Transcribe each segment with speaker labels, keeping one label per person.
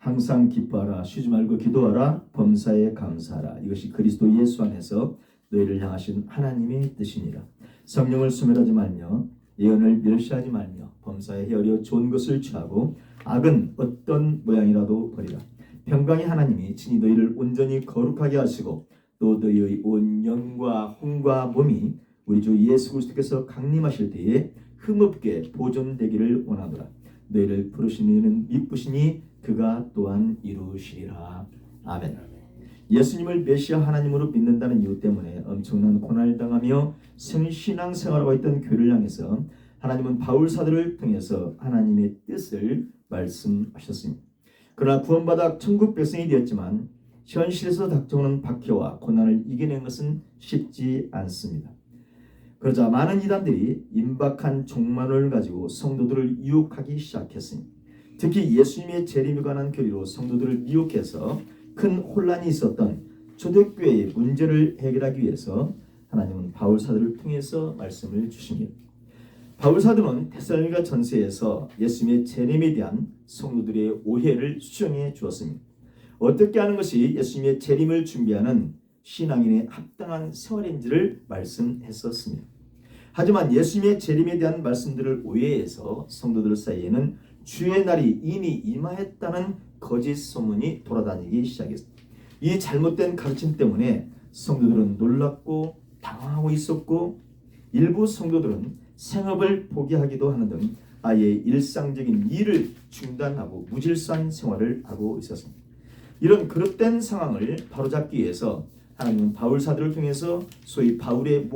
Speaker 1: 항상 기뻐하라, 쉬지 말고 기도하라, 범사에 감사하라. 이것이 그리스도 예수 안에서 너희를 향하신 하나님의 뜻이니라. 성령을 소멸하지 말며 예언을 멸시하지 말며 범사에 헤아려 좋은 것을 취하고 악은 어떤 모양이라도 버리라. 평강의 하나님이 친히 너희를 온전히 거룩하게 하시고 또 너희의 온 영과 혼과 몸이 우리 주 예수 그리스도께서 강림하실 때에 흠없게 보존되기를 원하노라. 너희를 부르신 이는 미쁘시니 그가 또한 이루시리라. 아멘. 예수님을 메시아 하나님으로 믿는다는 이유 때문에 엄청난 고난을 당하며 신앙생활하고 있던 교회를 향해서 하나님은 바울 사도를 통해서 하나님의 뜻을 말씀하셨습니다. 그러나 구원받아 천국 백성이 되었지만 현실에서 닥쳐오는 박해와 고난을 이겨낸 것은 쉽지 않습니다. 그러자 많은 이단들이 임박한 종말론을 가지고 성도들을 유혹하기 시작했습니다. 특히 예수님의 재림에 관한 교리로 성도들을 미혹해서 큰 혼란이 있었던 초대교회의 문제를 해결하기 위해서 하나님은 바울 사도를 통해서 말씀을 주십니다. 바울 사도는 데살로니가 전서에서 예수님의 재림에 대한 성도들의 오해를 수정해 주었습니다. 어떻게 하는 것이 예수님의 재림을 준비하는 신앙인의 합당한 생활인지를 말씀했었습니다. 하지만 예수님의 재림에 대한 말씀들을 오해해서 성도들 사이에는 주의 날이 이미 임하였다는 거짓 소문이 돌아다니기 시작했습니다. 이 잘못된 가르침 때문에 성도들은 놀랐고 당황하고 있었고 일부 성도들은 생업을 포기하기도 하는 등 아예 일상적인 일을 중단하고 무질서한 생활을 하고 있었습니다. 이런 그릇된 상황을 바로잡기 위해서 하나님은 바울 사도를 통해서 소위 바울의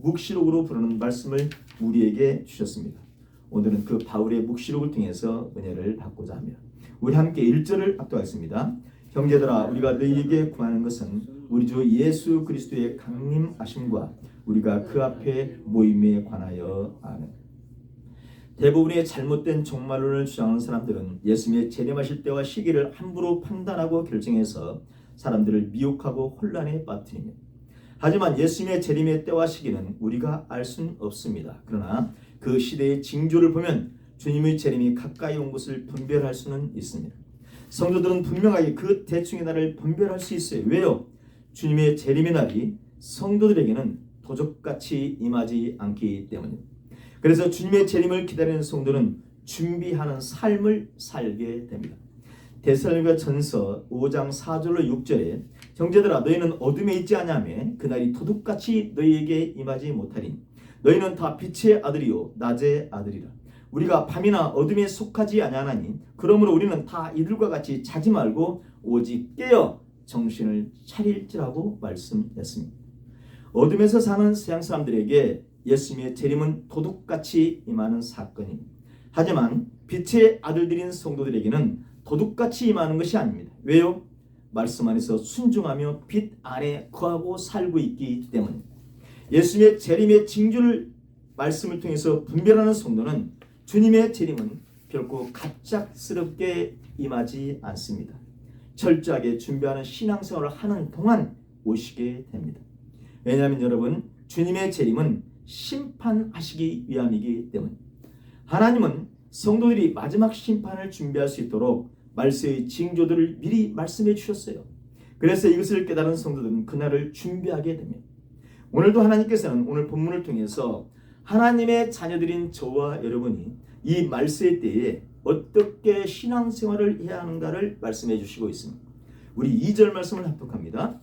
Speaker 1: 묵시록으로 부르는 말씀을 우리에게 주셨습니다. 오늘은 그 바울의 묵시록을 통해서 은혜를 받고자 합니다. 우리 함께 1절을 합독하겠습니다. 형제들아, 우리가 너희에게 구하는 것은 우리 주 예수 그리스도의 강림하심과 우리가 그 앞에 모임에 관하여. 아멘. 대부분의 잘못된 종말론을 주장하는 사람들은 예수님의 재림하실 때와 시기를 함부로 판단하고 결정해서 사람들을 미혹하고 혼란에 빠뜨립니다. 하지만 예수님의 재림의 때와 시기는 우리가 알 수는 없습니다. 그러나 그 시대의 징조를 보면 주님의 재림이 가까이 온 것을 분별할 수는 있습니다. 성도들은 분명하게 그 대충의 날을 분별할 수 있어요. 왜요? 주님의 재림의 날이 성도들에게는 도적같이 임하지 않기 때문입니다. 그래서 주님의 재림을 기다리는 성도는 준비하는 삶을 살게 됩니다. 데살로니가 전서 5장 4절로 6절에 형제들아, 너희는 어둠에 있지 아니하며 그날이 도둑같이 너희에게 임하지 못하리니 너희는 다 빛의 아들이요 낮의 아들이라. 우리가 밤이나 어둠에 속하지 아니하나니 그러므로 우리는 다 이들과 같이 자지 말고 오직 깨어 정신을 차릴지라고 말씀했습니다. 어둠에서 사는 서양 사람들에게 예수님의 재림은 도둑같이 임하는 사건입니다. 하지만 빛의 아들들인 성도들에게는 도둑같이 임하는 것이 아닙니다. 왜요? 말씀 안에서 순종하며 빛 안에 거하고 살고 있기 때문입니다. 예수님의 재림의 징조를 말씀을 통해서 분별하는 성도는 주님의 재림은 결코 갑작스럽게 임하지 않습니다. 철저하게 준비하는 신앙생활을 하는 동안 오시게 됩니다. 왜냐하면 여러분, 주님의 재림은 심판하시기 위함이기 때문입니다. 하나님은 성도들이 마지막 심판을 준비할 수 있도록 말세의 징조들을 미리 말씀해 주셨어요. 그래서 이것을 깨달은 성도들은 그날을 준비하게 됩니다. 오늘도 하나님께서는 오늘 본문을 통해서 하나님의 자녀들인 저와 여러분이 이 말세의 때에 어떻게 신앙생활을 해야 하는가를 말씀해 주시고 있습니다. 우리 2절 말씀을 합독합니다.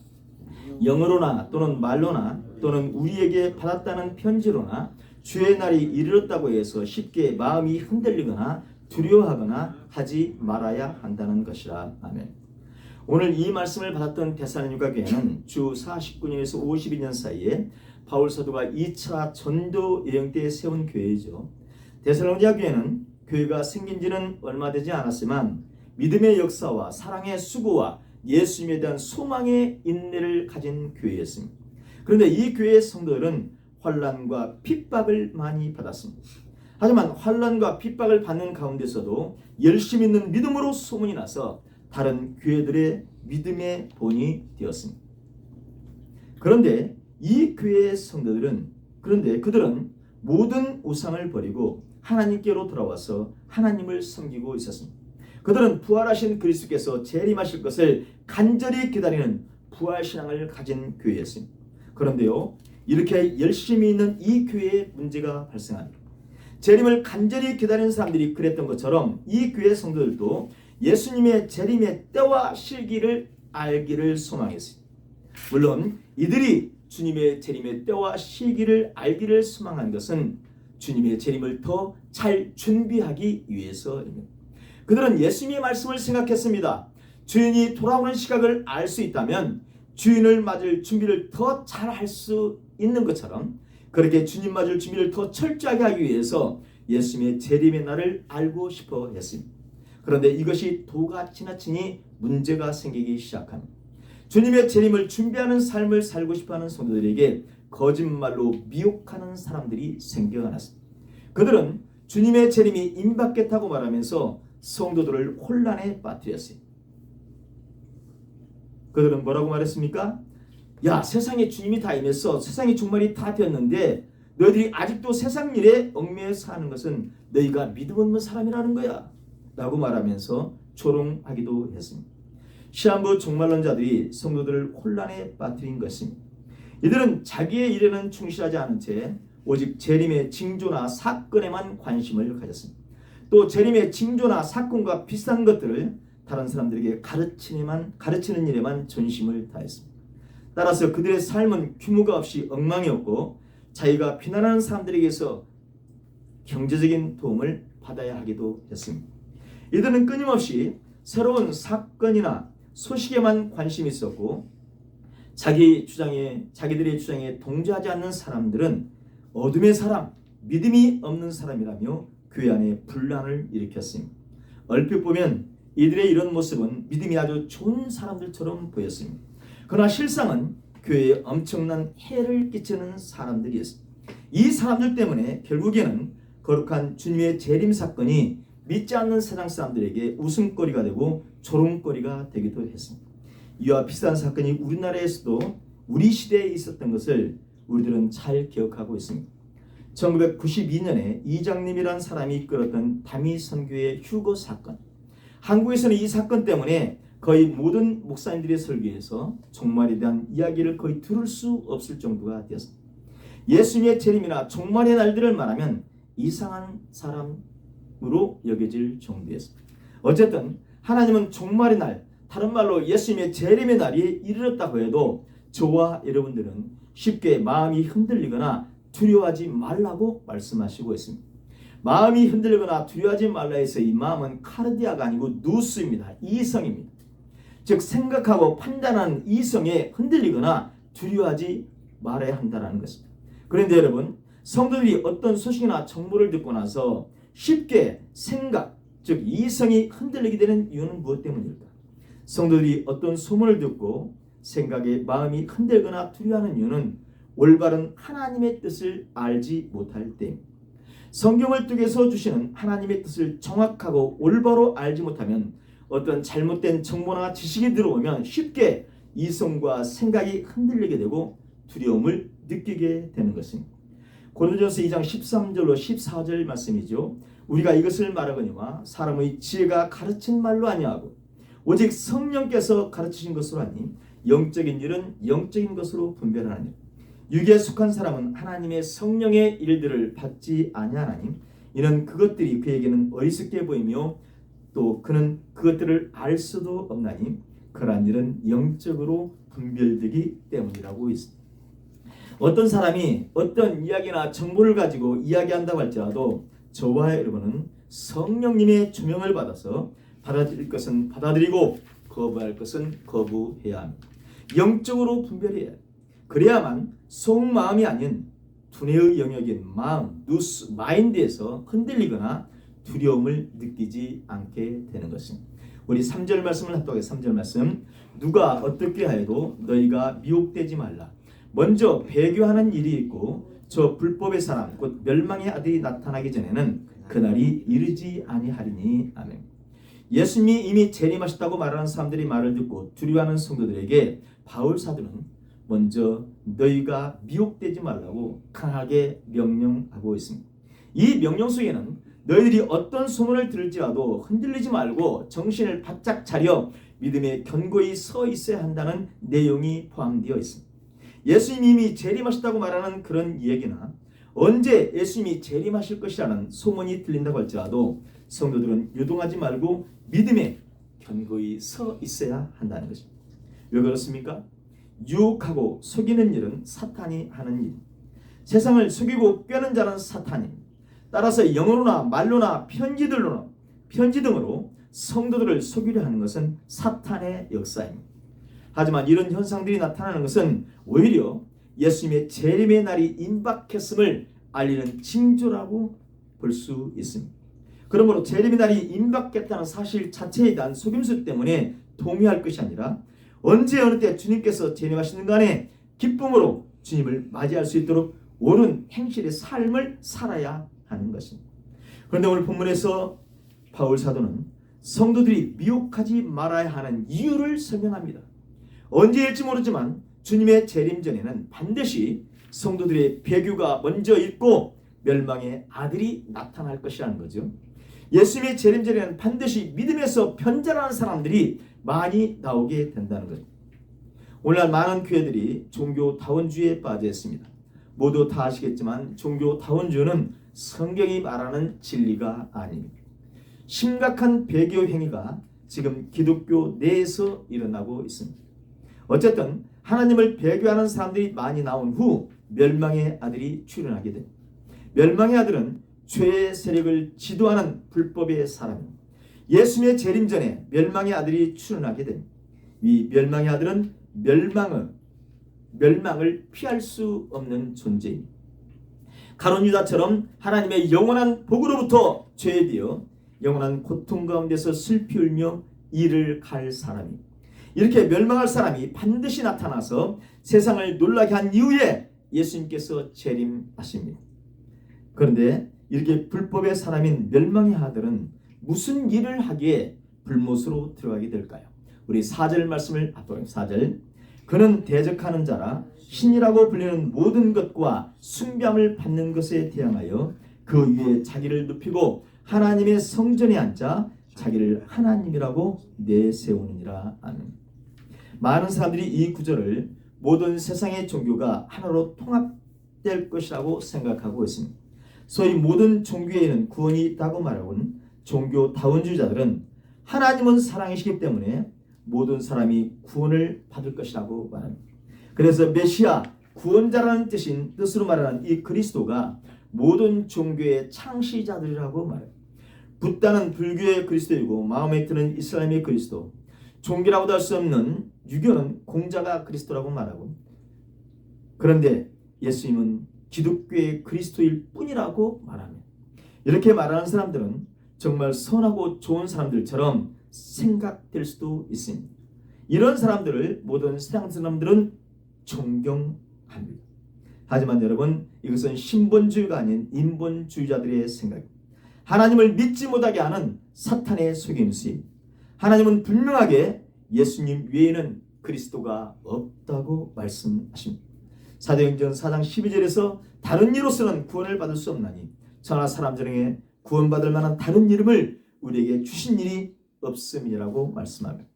Speaker 1: 영어로나 또는 말로나 또는 우리에게 받았다는 편지로나 주의 날이 이르렀다고 해서 쉽게 마음이 흔들리거나 두려워하거나 하지 말아야 한다는 것이라. 아멘. 오늘 이 말씀을 받았던 데살로니가 교회는 주 49년에서 52년 사이에 바울 사도가 2차 전도 여행 때 세운 교회이죠. 데살로니가 교회는 교회가 생긴 지는 얼마 되지 않았지만 믿음의 역사와 사랑의 수고와 예수님에 대한 소망의 인내를 가진 교회였습니다. 그런데 이 교회의 성도들은 환난과 핍박을 많이 받았습니다. 하지만 환난과 핍박을 받는 가운데서도 열심히 있는 믿음으로 소문이 나서 다른 교회들의 믿음의 본이 되었습니다. 그런데 이 교회의 성도들은 그들은 모든 우상을 버리고 하나님께로 돌아와서 하나님을 섬기고 있었습니다. 그들은 부활하신 그리스도께서 재림하실 것을 간절히 기다리는 부활신앙을 가진 교회였습니다. 그런데요, 이렇게 열심히 있는 이 교회에 문제가 발생합니다. 재림을 간절히 기다리는 사람들이 그랬던 것처럼 이 교회 성도들도 예수님의 재림의 때와 시기를 알기를 소망했습니다. 물론 이들이 주님의 재림의 때와 시기를 알기를 소망한 것은 주님의 재림을 더 잘 준비하기 위해서입니다. 그들은 예수님의 말씀을 생각했습니다. 주인이 돌아오는 시각을 알 수 있다면 주인을 맞을 준비를 더 잘 할 수 있는 것처럼 그렇게 주님 맞을 준비를 더 철저하게 하기 위해서 예수님의 재림의 날을 알고 싶어 했습니다. 그런데 이것이 도가 지나치니 문제가 생기기 시작합니다. 주님의 재림을 준비하는 삶을 살고 싶어하는 성도들에게 거짓말로 미혹하는 사람들이 생겨났습니다. 그들은 주님의 재림이 임박했다고 말하면서 성도들을 혼란에 빠뜨렸어요. 그들은 뭐라고 말했습니까? 야, 세상에 주님이 다 임했어. 세상이 종말이 다 되었는데 너희들이 아직도 세상 일에 얽매여 사는 것은 너희가 믿음 없는 사람이라는 거야 라고 말하면서 조롱하기도 했습니다. 시한부 종말론자들이 성도들을 혼란에 빠뜨린 것입니다. 이들은 자기의 일에는 충실하지 않은 채 오직 재림의 징조나 사건에만 관심을 가졌습니다. 또 재림의 징조나 사건과 비슷한 것들을 다른 사람들에게 가르치는 일에만 전심을 다했습니다. 따라서 그들의 삶은 규모가 없이 엉망이었고 자기가 비난하는 사람들에게서 경제적인 도움을 받아야 하기도 했습니다. 이들은 끊임없이 새로운 사건이나 소식에만 관심이 있었고 자기들의 주장에 동조하지 않는 사람들은 어둠의 사람, 믿음이 없는 사람이라며 교회 안에 분란을 일으켰습니다. 얼핏 보면 이들의 이런 모습은 믿음이 아주 좋은 사람들처럼 보였습니다. 그러나 실상은 교회에 엄청난 해를 끼치는 사람들이었습니다. 이 사람들 때문에 결국에는 거룩한 주님의 재림 사건이 믿지 않는 세상 사람들에게 웃음거리가 되고 조롱거리가 되기도 했습니다. 이와 비슷한 사건이 우리나라에서도 우리 시대에 있었던 것을 우리들은 잘 기억하고 있습니다. 1992년에 이장님이란 사람이 이끌었던 다미 선교의 휴거 사건. 한국에서는 이 사건 때문에 거의 모든 목사님들의 설교에서 종말에 대한 이야기를 거의 들을 수 없을 정도가 되었습니다. 예수님의 재림이나 종말의 날들을 말하면 이상한 사람으로 여겨질 정도였습니다. 어쨌든 하나님은 종말의 날, 다른 말로 예수님의 재림의 날이 이르렀다고 해도 저와 여러분들은 쉽게 마음이 흔들리거나 두려워하지 말라고 말씀하시고 있습니다. 마음이 흔들리거나 두려워하지 말라 해서 이 마음은 카르디아가 아니고 누스입니다. 이성입니다. 즉 생각하고 판단하는 이성에 흔들리거나 두려워하지 말아야 한다는 것입니다. 그런데 여러분, 성도들이 어떤 소식이나 정보를 듣고 나서 쉽게 생각, 즉 이성이 흔들리게 되는 이유는 무엇 때문일까? 성도들이 어떤 소문을 듣고 생각에 마음이 흔들거나 두려워하는 이유는 올바른 하나님의 뜻을 알지 못할 때입니다. 성경을 통해서 주시는 하나님의 뜻을 정확하고 올바로 알지 못하면 어떤 잘못된 정보나 지식이 들어오면 쉽게 이성과 생각이 흔들리게 되고 두려움을 느끼게 되는 것입니다. 고린도전서 2장 13절로 14절 말씀이죠. 우리가 이것을 말하거니와 사람의 지혜가 가르친 말로 아니하고 오직 성령께서 가르치신 것으로 하니 영적인 일은 영적인 것으로 분별하나니 육에 속한 사람은 하나님의 성령의 일들을 받지 아니하나니 이는 그것들이 그에게는 어리석게 보이며 또 그는 그것들을 알 수도 없나니 그러한 일은 영적으로 분별되기 때문이라고 있습니다. 어떤 사람이 어떤 이야기나 정보를 가지고 이야기한다고 할지라도 저와 여러분은 성령님의 조명을 받아서 받아들일 것은 받아들이고 거부할 것은 거부해야 합니다. 영적으로 분별해야 합니다. 그래야만 속마음이 아닌 두뇌의 영역인 마음, 누스, 마인드에서 흔들리거나 두려움을 느끼지 않게 되는 것입니다. 우리 3절 말씀을 합독해서 3절 말씀. 누가 어떻게 하여도 너희가 미혹되지 말라. 먼저 배교하는 일이 있고 저 불법의 사람 곧 멸망의 아들이 나타나기 전에는 그날이 이르지 아니하리니. 아멘. 예수님이 이미 재림하셨다고 말하는 사람들이 말을 듣고 두려워하는 성도들에게 바울 사도는 먼저 너희가 미혹되지 말라고 강하게 명령하고 있습니다. 이 명령 속에는 너희들이 어떤 소문을 들을지라도 흔들리지 말고 정신을 바짝 차려 믿음에 견고히 서 있어야 한다는 내용이 포함되어 있습니다. 예수님이 재림하셨다고 말하는 그런 이야기나 언제 예수님이 재림하실 것이라는 소문이 들린다고 할지라도 성도들은 유동하지 말고 믿음에 견고히 서 있어야 한다는 것입니다. 왜 그렇습니까? 유혹하고 속이는 일은 사탄이 하는 일. 세상을 속이고 꿰는 자는 사탄입니다. 따라서 영어로나 말로나 편지 등으로 성도들을 속이려 하는 것은 사탄의 역사입니다. 하지만 이런 현상들이 나타나는 것은 오히려 예수님의 재림의 날이 임박했음을 알리는 징조라고 볼 수 있습니다. 그러므로 재림의 날이 임박했다는 사실 자체에 대한 속임수 때문에 동요할 것이 아니라 언제 어느 때 주님께서 재림하시는 간에 기쁨으로 주님을 맞이할 수 있도록 옳은 행실의 삶을 살아야 하는 것입니다. 그런데 오늘 본문에서 바울 사도는 성도들이 미혹하지 말아야 하는 이유를 설명합니다. 언제일지 모르지만 주님의 재림 전에는 반드시 성도들의 배교가 먼저 있고 멸망의 아들이 나타날 것이라는 거죠. 예수님의 재림 전에는 반드시 믿음에서 변절하는 사람들이 많이 나오게 된다는 거죠. 오늘날 많은 교회들이 종교다원주의에 빠져 있습니다. 모두 다 아시겠지만 종교다원주의는 성경이 말하는 진리가 아닙니다. 심각한 배교 행위가 지금 기독교 내에서 일어나고 있습니다. 어쨌든 하나님을 배교하는 사람들이 많이 나온 후 멸망의 아들이 출현하게 됩니다. 멸망의 아들은 죄의 세력을 지도하는 불법의 사람입니다. 예수님의 재림 전에 멸망의 아들이 출현하게 됩니다. 이 멸망의 아들은 멸망을 피할 수 없는 존재입니다. 가룟 유다처럼 하나님의 영원한 복으로부터 죄되어 영원한 고통 가운데서 슬피 울며 이를 갈 사람입니다. 이렇게 멸망할 사람이 반드시 나타나서 세상을 놀라게 한 이후에 예수님께서 재림하십니다. 그런데 이렇게 불법의 사람인 멸망의 아들은 무슨 일을 하기에 불못으로 들어가게 될까요? 우리 4절 말씀을 합독합니다. 4절. 그는 대적하는 자라 신이라고 불리는 모든 것과 숭배함을 받는 것에 대항하여 그 위에 자기를 눕히고 하나님의 성전에 앉아 자기를 하나님이라고 내세우느니라. 아멘. 많은 사람들이 이 구절을 모든 세상의 종교가 하나로 통합될 것이라고 생각하고 있습니다. 소위 모든 종교에는 구원이 있다고 말하는 종교다원주의자들은 하나님은 사랑이시기 때문에 모든 사람이 구원을 받을 것이라고 말합니다. 그래서 메시아, 구원자라는 뜻으로 말하는 이 그리스도가 모든 종교의 창시자들이라고 말합니다. 붓다는 불교의 그리스도이고 마호메트는 이슬람의 그리스도, 종교라고도 할 수 없는 유교는 공자가 그리스도라고 말하고, 그런데 예수님은 기독교의 그리스도일 뿐이라고 말합니다. 이렇게 말하는 사람들은 정말 선하고 좋은 사람들처럼 생각될 수도 있습니다. 이런 사람들을 모든 세상 사람들은 존경합니다. 하지만 여러분, 이것은 신본주의가 아닌 인본주의자들의 생각입니다. 하나님을 믿지 못하게 하는 사탄의 속임수입니다. 하나님은 분명하게 예수님 외에는 그리스도가 없다고 말씀하십니다. 사도행전 4장 12절에서 다른 이로서는 구원을 받을 수 없나니 천하 사람 중에 구원받을 만한 다른 이름을 우리에게 주신 일이 없음이라고 말씀합니다.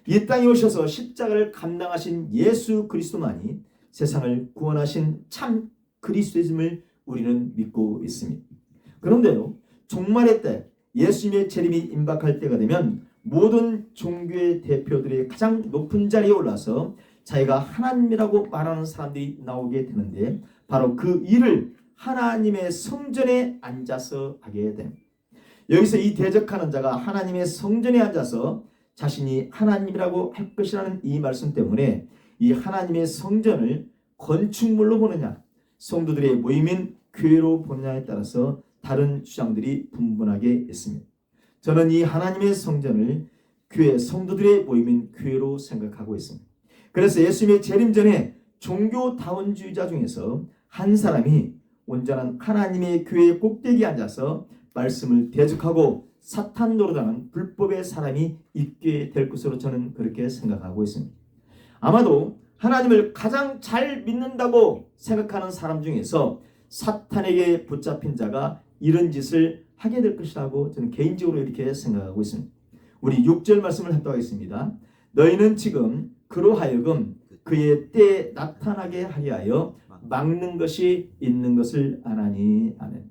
Speaker 1: 이 땅에 오셔서 십자가를 감당하신 예수 그리스도만이 세상을 구원하신 참 그리스도임을 우리는 믿고 있습니다. 그런데요, 종말의 때 예수님의 재림이 임박할 때가 되면 모든 종교의 대표들이 가장 높은 자리에 올라서 자기가 하나님이라고 말하는 사람들이 나오게 되는데, 바로 그 일을 하나님의 성전에 앉아서 하게 됩니다. 여기서 이 대적하는 자가 하나님의 성전에 앉아서 자신이 하나님이라고 할 것이라는 이 말씀 때문에 이 하나님의 성전을 건축물로 보느냐, 성도들의 모임인 교회로 보느냐에 따라서 다른 주장들이 분분하게 있습니다. 저는 이 하나님의 성전을 교회, 성도들의 모임인 교회로 생각하고 있습니다. 그래서 예수님의 재림 전에 종교다원주의자 중에서 한 사람이 온전한 하나님의 교회의 꼭대기에 앉아서 말씀을 대적하고 사탄 노릇하는 불법의 사람이 있게 될 것으로 저는 그렇게 생각하고 있습니다. 아마도 하나님을 가장 잘 믿는다고 생각하는 사람 중에서 사탄에게 붙잡힌 자가 이런 짓을 하게 될 것이라고 저는 개인적으로 이렇게 생각하고 있습니다. 우리 6절 말씀을 합독하겠습니다. 너희는 지금 그로 하여금 그의 때에 나타나게 하려 하여 막는 것이 있는 것을 아나니. 아멘.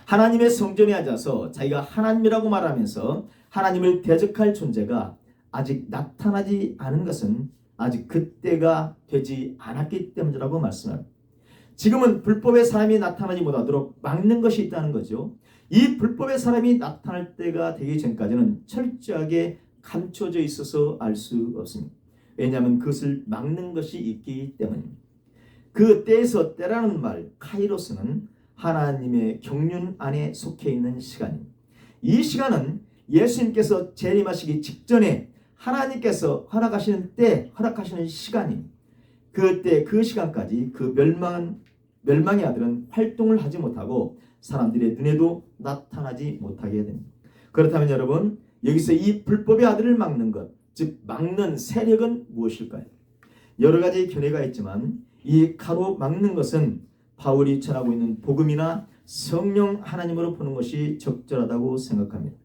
Speaker 1: 하나님의 성전에 앉아서 자기가 하나님이라고 말하면서 하나님을 대적할 존재가 아직 나타나지 않은 것은 아직 그때가 되지 않았기 때문이라고 말씀합니다. 지금은 불법의 사람이 나타나지 못하도록 막는 것이 있다는 거죠. 이 불법의 사람이 나타날 때가 되기 전까지는 철저하게 감춰져 있어서 알 수 없습니다. 왜냐하면 그것을 막는 것이 있기 때문입니다. 그 때에서 때라는 말 카이로스는 하나님의 경륜 안에 속해 있는 시간입니다. 이 시간은 예수님께서 재림하시기 직전에 하나님께서 허락하시는 때, 허락하시는 시간입니다. 그때 그 시간까지 그 멸망의 아들은 활동을 하지 못하고 사람들의 눈에도 나타나지 못하게 됩니다. 그렇다면 여러분, 여기서 이 불법의 아들을 막는 것, 즉 막는 세력은 무엇일까요? 여러 가지 견해가 있지만 이 가로막는 것은 바울이 전하고 있는 복음이나 성령 하나님으로 보는 것이 적절하다고 생각합니다.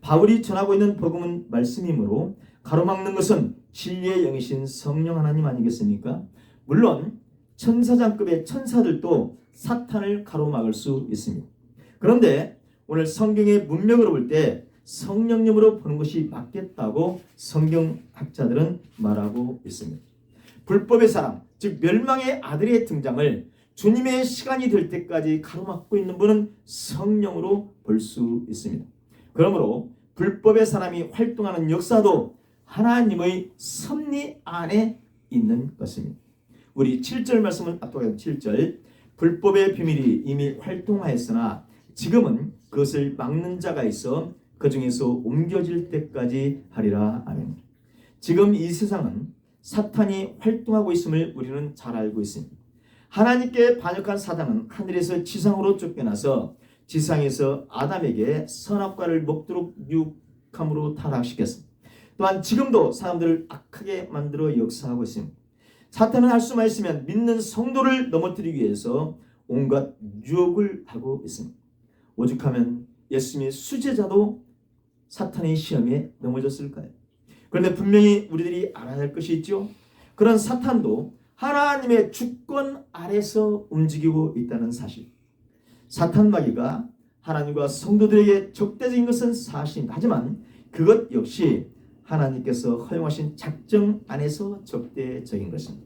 Speaker 1: 바울이 전하고 있는 복음은 말씀이므로 가로막는 것은 진리의 영이신 성령 하나님 아니겠습니까? 물론 천사장급의 천사들도 사탄을 가로막을 수 있습니다. 그런데 오늘 성경의 문맥으로 볼 때 성령님으로 보는 것이 맞겠다고 성경학자들은 말하고 있습니다. 불법의 사람, 즉 멸망의 아들의 등장을 주님의 시간이 될 때까지 가로막고 있는 분은 성령으로 볼 수 있습니다. 그러므로 불법의 사람이 활동하는 역사도 하나님의 섭리 안에 있는 것입니다. 우리 7절 말씀을 압독하는 7절, 불법의 비밀이 이미 활동하였으나 지금은 그것을 막는 자가 있어 그 중에서 옮겨질 때까지 하리라. 아멘. 지금 이 세상은 사탄이 활동하고 있음을 우리는 잘 알고 있습니다. 하나님께 반역한 사단은 하늘에서 지상으로 쫓겨나서 지상에서 아담에게 선악과를 먹도록 유혹함으로 타락시켰습니다. 또한 지금도 사람들을 악하게 만들어 역사하고 있습니다. 사탄은 할 수만 있으면 믿는 성도를 넘어뜨리기 위해서 온갖 유혹을 하고 있습니다. 오죽하면 예수님의 수제자도 사탄의 시험에 넘어졌을까요? 그런데 분명히 우리들이 알아야 할 것이 있죠. 그런 사탄도 하나님의 주권 아래서 움직이고 있다는 사실. 사탄 마귀가 하나님과 성도들에게 적대적인 것은 사실입니다. 하지만 그것 역시 하나님께서 허용하신 작정 안에서 적대적인 것입니다.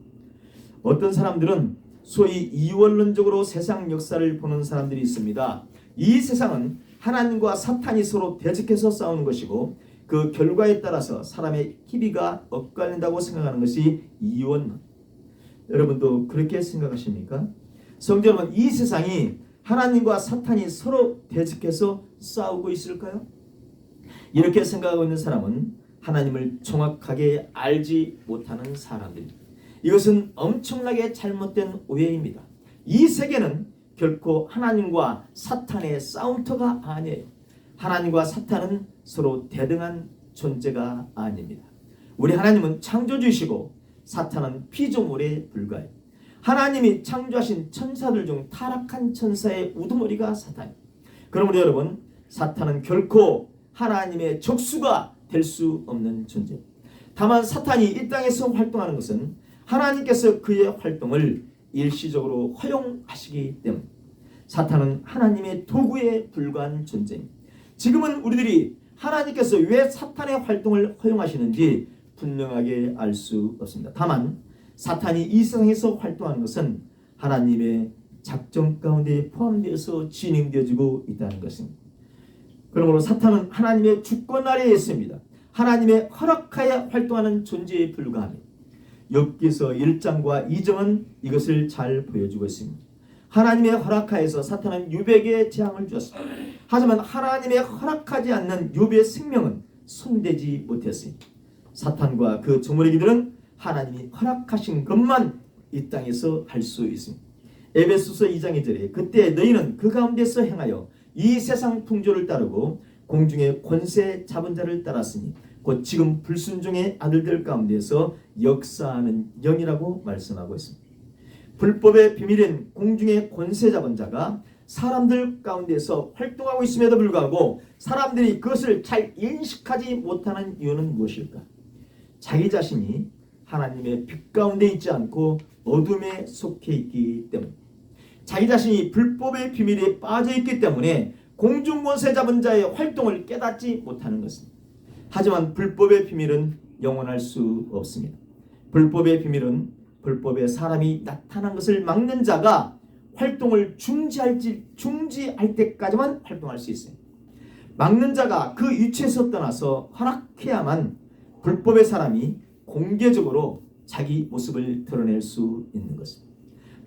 Speaker 1: 어떤 사람들은 소위 이원론적으로 세상 역사를 보는 사람들이 있습니다. 이 세상은 하나님과 사탄이 서로 대적해서 싸우는 것이고 그 결과에 따라서 사람의 희비가 엇갈린다고 생각하는 것이 이원론. 여러분도 그렇게 생각하십니까? 성도 여러분, 이 세상이 하나님과 사탄이 서로 대적해서 싸우고 있을까요? 이렇게 생각하고 있는 사람은 하나님을 정확하게 알지 못하는 사람들입니다. 이것은 엄청나게 잘못된 오해입니다. 이 세계는 결코 하나님과 사탄의 싸움터가 아니에요. 하나님과 사탄은 서로 대등한 존재가 아닙니다. 우리 하나님은 창조주이시고 사탄은 피조물에 불과해요. 하나님이 창조하신 천사들 중 타락한 천사의 우두머리가 사탄입니다. 그러므로 여러분, 사탄은 결코 하나님의 적수가 될 수 없는 존재입니다. 다만 사탄이 이 땅에서 활동하는 것은 하나님께서 그의 활동을 일시적으로 허용하시기 때문입니다. 사탄은 하나님의 도구에 불과한 존재입니다. 지금은 우리들이 하나님께서 왜 사탄의 활동을 허용하시는지 분명하게 알 수 없습니다. 다만 사탄이 이 세상에서 활동하는 것은 하나님의 작정 가운데 포함되어서 진행되어지고 있다는 것입니다. 그러므로 사탄은 하나님의 주권 아래에 있습니다. 하나님의 허락하에 활동하는 존재에 불과합니다. 욥기서 1장과 2장은 이것을 잘 보여주고 있습니다. 하나님의 허락하에서 사탄은 욥에게 재앙을 주었습니다. 하지만 하나님의 허락하지 않는 욥의 생명은 손대지 못했습니다. 사탄과 그 조물애기들은 하나님이 허락하신 것만 이 땅에서 할 수 있습니다. 에베소서 2장 2절에 그때 너희는 그 가운데서 행하여 이 세상 풍조를 따르고 공중의 권세 잡은 자를 따랐으니 곧 지금 불순종의 아들들 가운데서 역사하는 영이라고 말씀하고 있습니다. 불법의 비밀인 공중의 권세 잡은 자가 사람들 가운데서 활동하고 있음에도 불구하고 사람들이 그것을 잘 인식하지 못하는 이유는 무엇일까? 자기 자신이 하나님의 빛 가운데 있지 않고 어둠에 속해 있기 때문에, 자기 자신이 불법의 비밀에 빠져 있기 때문에 공중권세 잡은 자의 활동을 깨닫지 못하는 것입니다. 하지만 불법의 비밀은 영원할 수 없습니다. 불법의 비밀은 불법의 사람이 나타난 것을 막는 자가 활동을 중지할 때까지만 활동할 수 있어요. 막는 자가 그 위치에서 떠나서 허락해야만 불법의 사람이 공개적으로 자기 모습을 드러낼 수 있는 것입니다.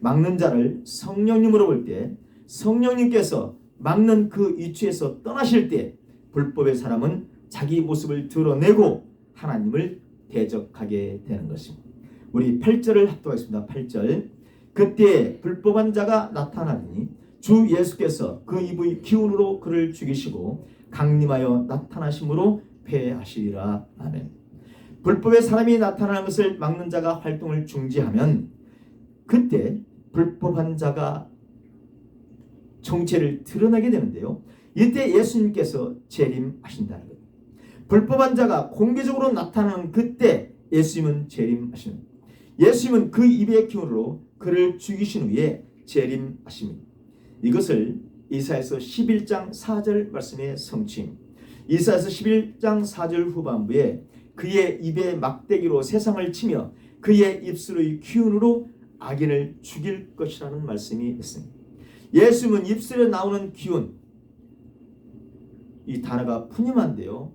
Speaker 1: 막는 자를 성령님으로 볼 때 성령님께서 막는 그 위치에서 떠나실 때 불법의 사람은 자기 모습을 드러내고 하나님을 대적하게 되는 것입니다. 우리 8절을 합독하겠습니다. 8절. 그때 불법한 자가 나타나니 주 예수께서 그 입의 기운으로 그를 죽이시고 강림하여 나타나심으로 패하시리라. 아멘. 불법의 사람이 나타나는 것을 막는 자가 활동을 중지하면 그때 불법한 자가 정체를 드러내게 되는데요. 이때 예수님께서 재림하신다는 것. 불법한 자가 공개적으로 나타나는 그때 예수님은 재림하시는 것. 예수님은 그 입의 기운으로 그를 죽이신 후에 재림하십니다. 이것을 이사야서 11장 4절 말씀의 성취입니다. 이사야서 11장 4절 후반부에 그의 입의 막대기로 세상을 치며 그의 입술의 기운으로 악인을 죽일 것이라는 말씀이 있습니다. 예수님은 입술에 나오는 기운, 이 단어가 푸념한데요.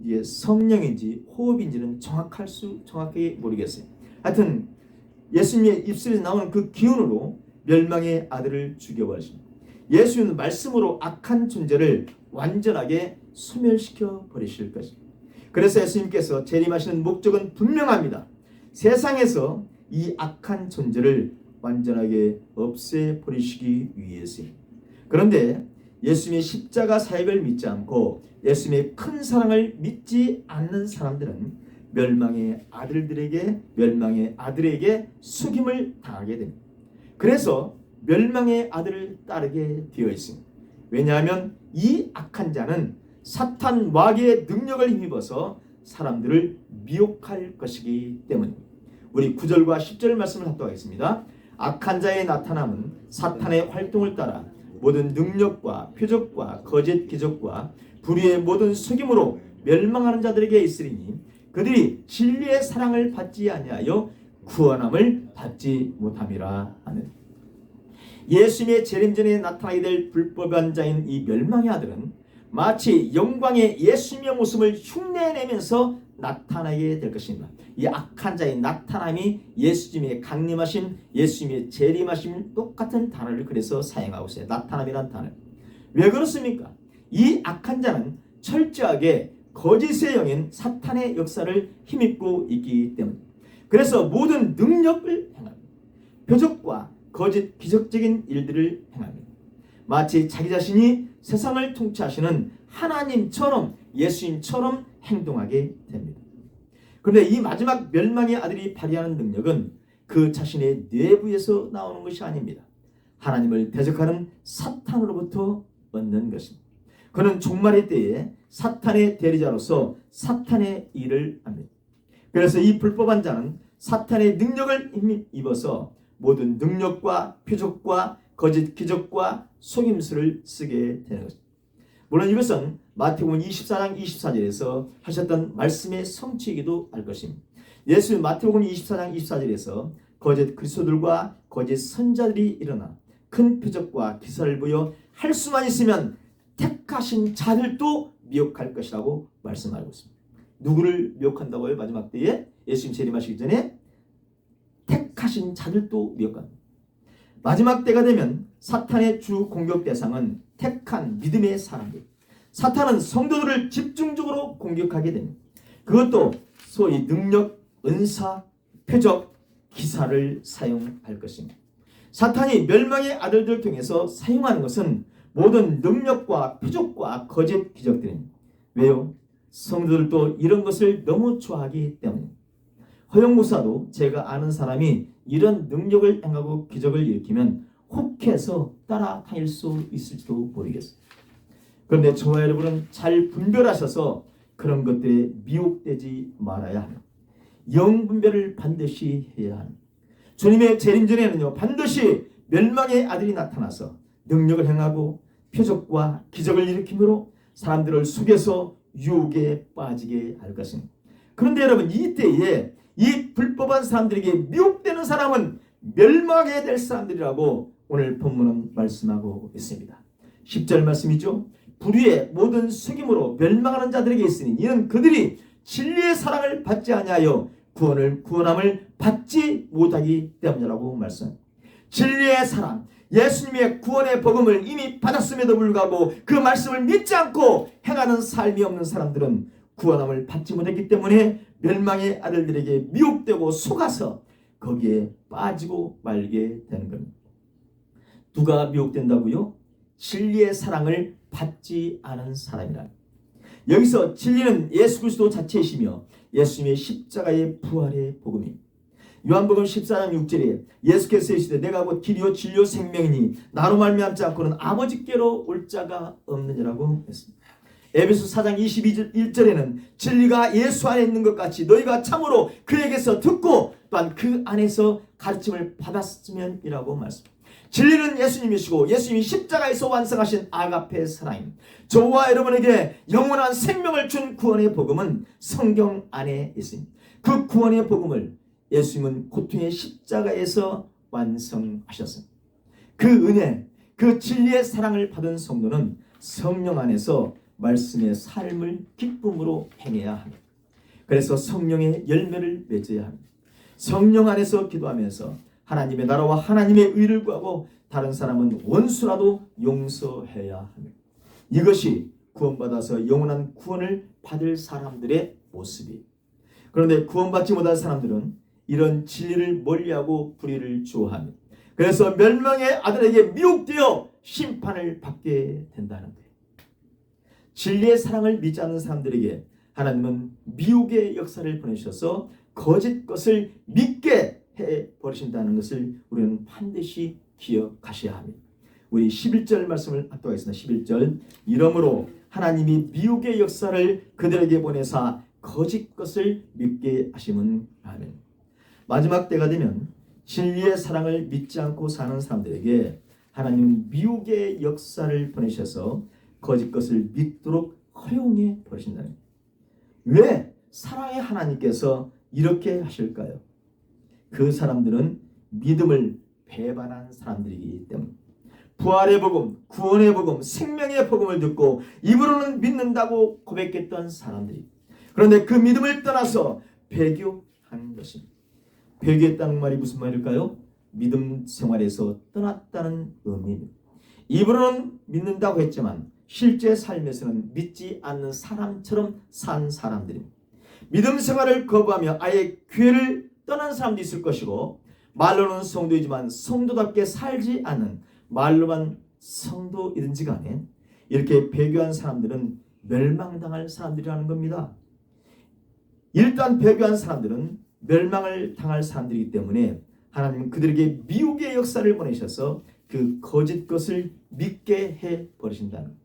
Speaker 1: 이게 성령인지 호흡인지는 정확하게 모르겠어요. 하여튼 예수님의 입술에 나오는 그 기운으로 멸망의 아들을 죽여버리십니다. 예수님은 말씀으로 악한 존재를 완전하게 소멸시켜 버리실 것입니다. 그래서 예수님께서 재림하시는 목적은 분명합니다. 세상에서 이 악한 존재를 완전하게 없애버리시기 위해서입니다. 그런데 예수님의 십자가 사역을 믿지 않고 예수님의 큰 사랑을 믿지 않는 사람들은 멸망의 아들에게 속임을 당하게 됩니다. 그래서 멸망의 아들을 따르게 되어 있습니다. 왜냐하면 이 악한 자는 사탄 마귀의 능력을 힘입어서 사람들을 미혹할 것이기 때문입니다. 우리 9절과 10절 말씀을 합독하겠습니다. 악한 자의 나타남은 사탄의 활동을 따라 모든 능력과 표적과 거짓 기적과 불의의 모든 속임으로 멸망하는 자들에게 있으리니 그들이 진리의 사랑을 받지 아니하여 구원함을 받지 못함이라 하는. 예수님의 재림 전에 나타나게 될 불법한 자인 이 멸망의 아들은 마치 영광의 예수님의 모습을 흉내내면서 나타나게 될 것입니다. 이 악한 자의 나타남이 예수님의 강림하심, 예수님의 재림하심 똑같은 단어를 그래서 사용하고 있어요. 나타남이란 단어. 왜 그렇습니까? 이 악한 자는 철저하게 거짓의 영인 사탄의 역사를 힘입고 있기 때문입니다. 그래서 모든 능력을 행합니다. 표적과 거짓 기적적인 일들을 행합니다. 마치 자기 자신이 세상을 통치하시는 하나님처럼 예수님처럼 행동하게 됩니다. 그런데 이 마지막 멸망의 아들이 발휘하는 능력은 그 자신의 내부에서 나오는 것이 아닙니다. 하나님을 대적하는 사탄으로부터 얻는 것입니다. 그는 종말의 때에 사탄의 대리자로서 사탄의 일을 합니다. 그래서 이 불법한 자는 사탄의 능력을 입어서 모든 능력과 표적과 거짓 기적과 속임수를 쓰게 되는 것입니다. 물론 이것은 마태복음 24장 24절에서 하셨던 말씀의 성취이기도 할 것입니다. 예수는 마태복음 24장 24절에서 거짓 그리스도들과 거짓 선자들이 일어나 큰 표적과 기사를 보여 할 수만 있으면 택하신 자들도 미혹할 것이라고 말씀하고 있습니다. 누구를 미혹한다고요? 마지막 때에 예수님 재림하시기 전에 택하신 자들도 미혹합니다. 마지막 때가 되면 사탄의 주 공격 대상은 택한 믿음의 사람들. 사탄은 성도들을 집중적으로 공격하게 됩니다. 그것도 소위 능력, 은사, 표적, 기사를 사용할 것입니다. 사탄이 멸망의 아들들을 통해서 사용하는 것은 모든 능력과 표적과 거짓 기적들입니다. 왜요? 성도들도 이런 것을 너무 좋아하기 때문입니다. 허영 목사도 제가 아는 사람이 이런 능력을 행하고 기적을 일으키면 혹해서 따라다닐 수 있을지도 모르겠어요. 그런데 저와 여러분은 잘 분별하셔서 그런 것들에 미혹되지 말아야 합니다. 영분별을 반드시 해야 합니다. 주님의 재림 전에는요, 반드시 멸망의 아들이 나타나서 능력을 행하고 표적과 기적을 일으킴으로 사람들을 속여서 유혹에 빠지게 할 것입니다. 그런데 여러분, 이때에 이 불법한 사람들에게 미혹되는 사람은 멸망하게 될 사람들이라고 오늘 본문은 말씀하고 있습니다. 10절 말씀이죠. 불의의 모든 속임으로 멸망하는 자들에게 있으니 이는 그들이 진리의 사랑을 받지 아니하여 구원함을 받지 못하기 때문이라고 말씀합니다. 진리의 사랑, 예수님의 구원의 복음을 이미 받았음에도 불구하고 그 말씀을 믿지 않고 행하는 삶이 없는 사람들은 구원함을 받지 못했기 때문에 멸망의 아들들에게 미혹되고 속아서 거기에 빠지고 말게 되는 겁니다. 누가 미혹된다고요? 진리의 사랑을 받지 않은 사람이라. 여기서 진리는 예수 그리스도 자체이시며 예수님의 십자가의 부활의 복음입니다. 요한복음 14장 6절에 예수께서 이르시되 내가 곧 길이요 진리요 생명이니 나로 말미암지 않고는 아버지께로 올 자가 없느니라고 했습니다. 에베소 4장 21절에는 진리가 예수 안에 있는 것 같이 너희가 참으로 그에게서 듣고 또한 그 안에서 가르침을 받았으면이라고 말씀합니다. 진리는 예수님이시고 예수님이 십자가에서 완성하신 아가페 사랑입니다. 저와 여러분에게 영원한 생명을 준 구원의 복음은 성경 안에 있습니다. 그 구원의 복음을 예수님은 고통의 십자가에서 완성하셨습니다. 그 은혜, 그 진리의 사랑을 받은 성도는 성령 안에서 말씀의 삶을 기쁨으로 행해야 합니다. 그래서 성령의 열매를 맺어야 합니다. 성령 안에서 기도하면서 하나님의 나라와 하나님의 의를 구하고 다른 사람은 원수라도 용서해야 합니다. 이것이 구원받아서 영원한 구원을 받을 사람들의 모습이에요. 그런데 구원받지 못한 사람들은 이런 진리를 멀리하고 불의를 좋아합니다. 그래서 멸망의 아들에게 미혹되어 심판을 받게 된다는 거예요. 진리의 사랑을 믿지 않는 사람들에게 하나님은 미혹의 역사를 보내셔서 거짓 것을 믿게 해버리신다는 것을 우리는 반드시 기억하셔야 합니다. 우리 11절 말씀을 합독하겠습니다. 11절 이러므로 하나님이 미혹의 역사를 그들에게 보내사 거짓 것을 믿게 하시면 아멘. 마지막 때가 되면 진리의 사랑을 믿지 않고 사는 사람들에게 하나님은 미혹의 역사를 보내셔서 거짓 것을 믿도록 허용해 버리신다는 거예요. 왜 사랑의 하나님께서 이렇게 하실까요? 그 사람들은 믿음을 배반한 사람들이기 때문에 부활의 복음, 구원의 복음, 생명의 복음을 듣고 입으로는 믿는다고 고백했던 사람들이 그런데 그 믿음을 떠나서 배교한 것입니다. 배교했다는 말이 무슨 말일까요? 믿음 생활에서 떠났다는 의미입니다. 입으로는 믿는다고 했지만 실제 삶에서는 믿지 않는 사람처럼 산 사람들입니다. 믿음 생활을 거부하며 아예 교회를 떠난 사람도 있을 것이고 말로는 성도이지만 성도답게 살지 않는 말로만 성도이든지 간에 이렇게 배교한 사람들은 멸망당할 사람들이라는 겁니다. 일단 배교한 사람들은 멸망을 당할 사람들이기 때문에 하나님은 그들에게 미혹의 역사를 보내셔서 그 거짓 것을 믿게 해버리신다는 거예요.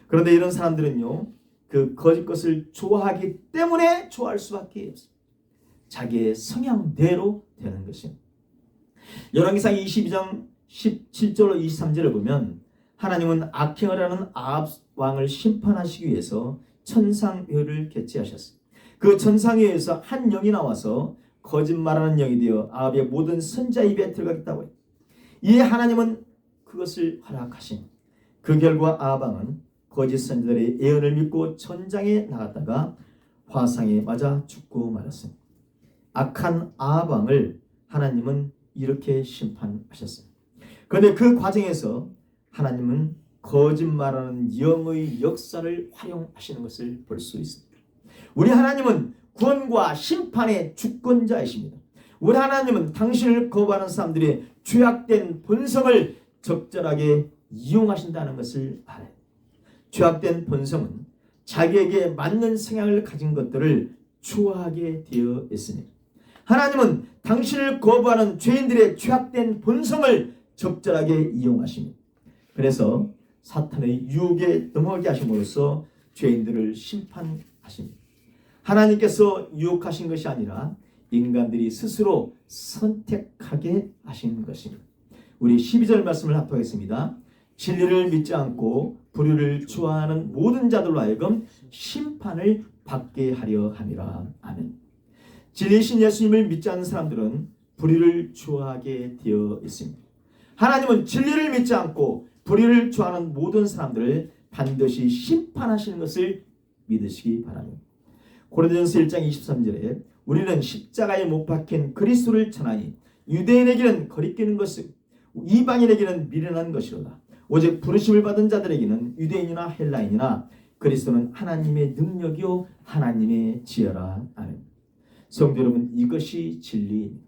Speaker 1: 그런데 이런 사람들은요, 그 거짓 것을 좋아하기 때문에 좋아할 수밖에 없습니다. 자기의 성향대로 되는 것입니다. 열왕기상 22장 17절로 23절을 보면 하나님은 악행을 하는 아합 왕을 심판하시기 위해서 천상회를 개최하셨습니다. 그 천상회에서 한 영이 나와서 거짓말하는 영이 되어 아합의 모든 선자 입에 들어가겠다고 해요. 이에 하나님은 그것을 허락하신 그 결과 아합 왕은 거짓 선자들의 예언을 믿고 전장에 나갔다가 화상에 맞아 죽고 말았습니다. 악한 아합 왕을 하나님은 이렇게 심판하셨습니다. 그런데 그 과정에서 하나님은 거짓말하는 영의 역사를 활용하시는 것을 볼 수 있습니다. 우리 하나님은 구원과 심판의 주권자이십니다. 우리 하나님은 당신을 거부하는 사람들의 죄악된 본성을 적절하게 이용하신다는 것을 알아요. 죄악된 본성은 자기에게 맞는 성향을 가진 것들을 좋아하게 되어 있습니다. 하나님은 당신을 거부하는 죄인들의 죄악된 본성을 적절하게 이용하십니다. 그래서 사탄의 유혹에 넘어가게 하심으로써 죄인들을 심판하십니다. 하나님께서 유혹하신 것이 아니라 인간들이 스스로 선택하게 하신 것입니다. 우리 12절 말씀을 합독하겠습니다. 진리를 믿지 않고 불의를 좋아하는 모든 자들로 하여금 심판을 받게 하려 함이라. 아멘. 진리신 예수님을 믿지 않는 사람들은 불의를 좋아하게 되어 있습니다. 하나님은 진리를 믿지 않고 불의를 좋아하는 모든 사람들을 반드시 심판하시는 것을 믿으시기 바랍니다. 고린도전서 1장 23절에 우리는 십자가에 못 박힌 그리스도를 전하니 유대인에게는 거리끼는 것이고 이방인에게는 미련한 것이로다. 오직 부르심을 받은 자들에게는 유대인이나 헬라인이나 그리스도는 하나님의 능력이요 하나님의 지혜라. 아멘. 성도 여러분, 이것이 진리입니다.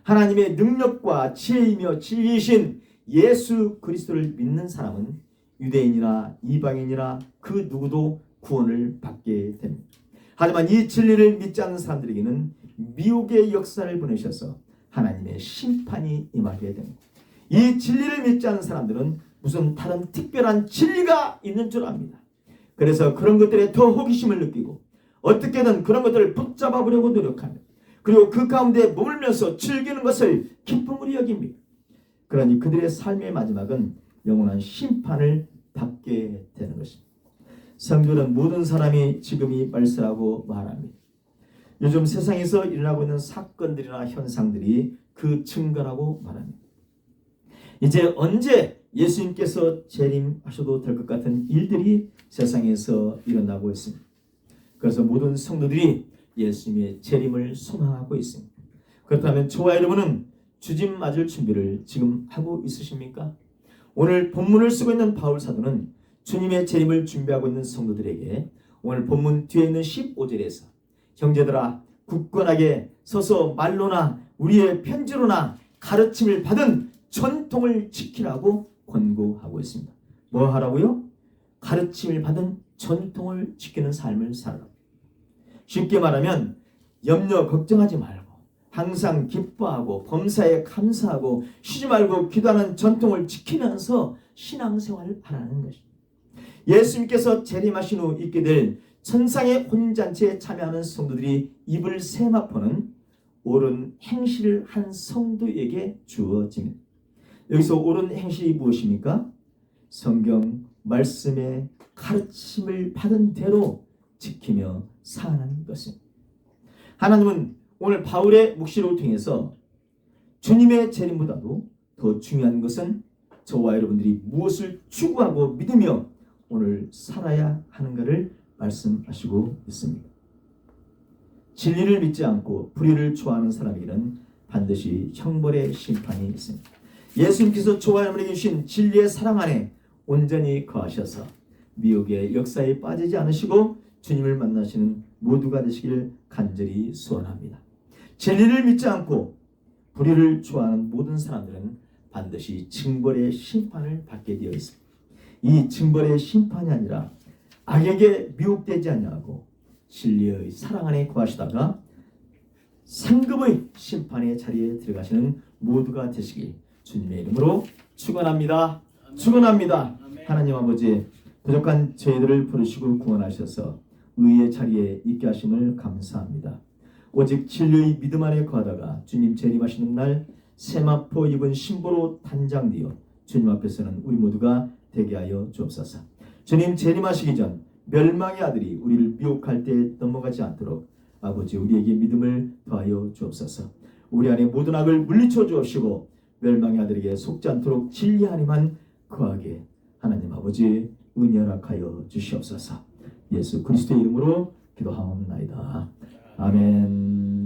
Speaker 1: 하나님의 능력과 지혜이며 진리이신 예수 그리스도를 믿는 사람은 유대인이나 이방인이나 그 누구도 구원을 받게 됩니다. 하지만 이 진리를 믿지 않는 사람들에게는 미혹의 역사를 보내셔서 하나님의 심판이 임하게 됩니다. 이 진리를 믿지 않는 사람들은 무슨 다른 특별한 진리가 있는 줄 압니다. 그래서 그런 것들에 더 호기심을 느끼고 어떻게든 그런 것들을 붙잡아 보려고 노력합니다. 그리고 그 가운데 머물면서 즐기는 것을 기쁨으로 여깁니다. 그러니 그들의 삶의 마지막은 영원한 심판을 받게 되는 것입니다. 성도는 모든 사람이 지금이 말세라고 말합니다. 요즘 세상에서 일어나고 있는 사건들이나 현상들이 그 증거라고 말합니다. 이제 언제 예수님께서 재림하셔도 될 것 같은 일들이 세상에서 일어나고 있습니다. 그래서 모든 성도들이 예수님의 재림을 소망하고 있습니다. 그렇다면 저와 여러분은 주님 맞을 준비를 지금 하고 있으십니까? 오늘 본문을 쓰고 있는 바울 사도는 주님의 재림을 준비하고 있는 성도들에게 오늘 본문 뒤에 있는 15절에서 형제들아 굳건하게 서서 말로나 우리의 편지로나 가르침을 받은 전통을 지키라고 권고하고 있습니다. 뭐 하라고요? 가르침을 받은 전통을 지키는 삶을 살아라. 쉽게 말하면 염려 걱정하지 말고 항상 기뻐하고 범사에 감사하고 쉬지 말고 기도하는 전통을 지키면서 신앙생활을 하라는 것입니다. 예수님께서 재림하신 후 있게 될 천상의 혼잔치에 참여하는 성도들이 입을 세마포는 옳은 행실을 한 성도에게 주어집니다. 여기서 옳은 행실이 무엇입니까? 성경 말씀의 가르침을 받은 대로 지키며 사는 것입니다. 하나님은 오늘 바울의 묵시를 통해서 주님의 재림보다도 더 중요한 것은 저와 여러분들이 무엇을 추구하고 믿으며 오늘 살아야 하는가를 말씀하시고 있습니다. 진리를 믿지 않고 불의를 좋아하는 사람에게는 반드시 형벌의 심판이 있습니다. 예수님께서 저와 여러분에게 주신 진리의 사랑 안에 온전히 거하셔서 미혹의 역사에 빠지지 않으시고 주님을 만나시는 모두가 되시길 간절히 소원합니다. 진리를 믿지 않고 불의를 좋아하는 모든 사람들은 반드시 징벌의 심판을 받게 되어 있습니다. 이 징벌의 심판이 아니라 악에게 미혹되지 아니하고 진리의 사랑 안에 거하시다가 상급의 심판의 자리에 들어가시는 모두가 되시길 주님의 이름으로 축원합니다. 축원합니다. 하나님 아버지, 부족한 저희들을 부르시고 구원하셔서 의의 자리에 있게 하심을 감사합니다. 오직 진리의 믿음 안에 거하다가 주님 재림하시는 날 세마포 입은 신보로 단장되어 주님 앞에서는 우리 모두가 되게 하여 주옵소서. 주님 재림하시기 전 멸망의 아들이 우리를 미혹할 때 넘어가지 않도록 아버지 우리에게 믿음을 더하여 주옵소서. 우리 안에 모든 악을 물리쳐 주옵시고 멸망의 아들에게 속지 않도록 진리 안에만 거하게 하나님 아버지 은혜 허락하여 주시옵소서. 예수 그리스도의 이름으로 기도하옵나이다. 아멘.